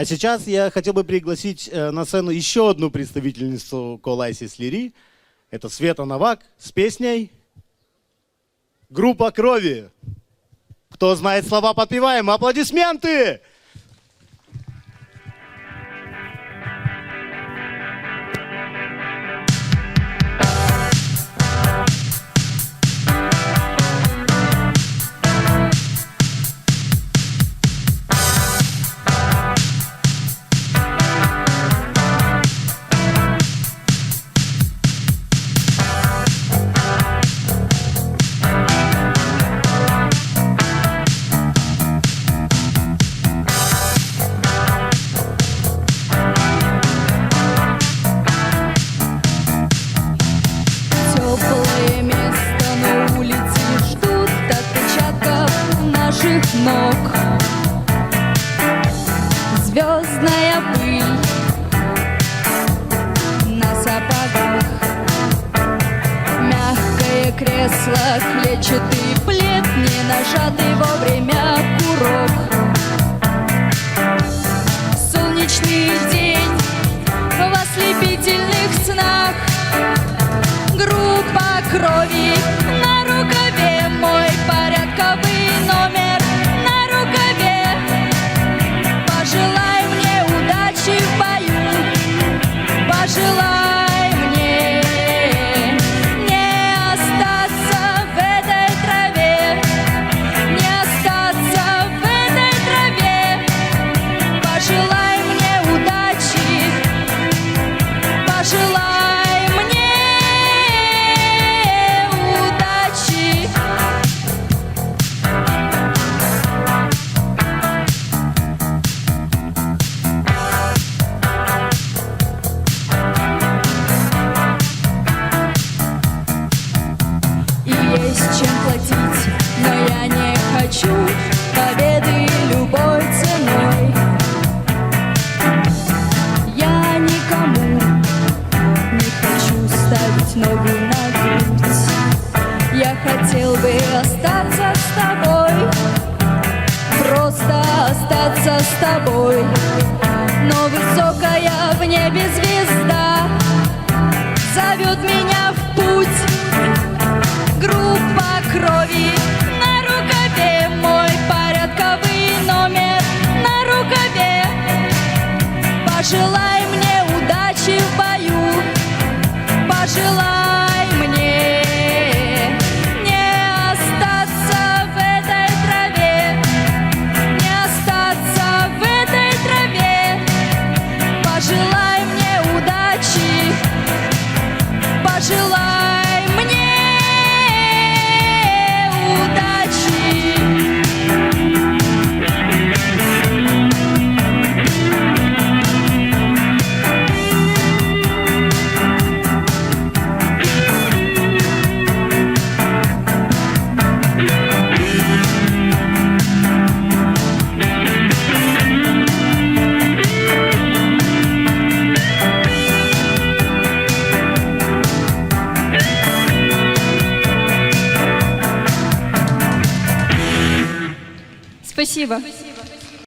А сейчас я хотел бы пригласить на сцену еще одну представительницу Колайсис Лири. Это Света Новак с песней «Группа крови». Кто знает слова, подпеваем. Аплодисменты! Ног. Звездная пыль на сапогах, мягкое кресло, клетчатый плед, не нажатый вовремя курок. Солнечный день в ослепительных снах, группа крови на рукаве, мой порядковый номер. Пожелай мне удачи в бою, пожелай мне не остаться в этой траве, не остаться в этой траве. Пожелай мне удачи, пожелай мне удачи. Есть чем платить, но я не хочу победы любой ценой. Я никому не хочу ставить ногу на грудь. Я хотел бы остаться с тобой, просто остаться с тобой. Но высокая в небе звезда зовет меня в путь. Группа крови на рукаве, мой порядковый номер на рукаве. Пожелай мне удачи в бою, пожелай мне не остаться в этой траве, не остаться в этой траве. Пожелай мне удачи, пожелай мне удачи. Спасибо.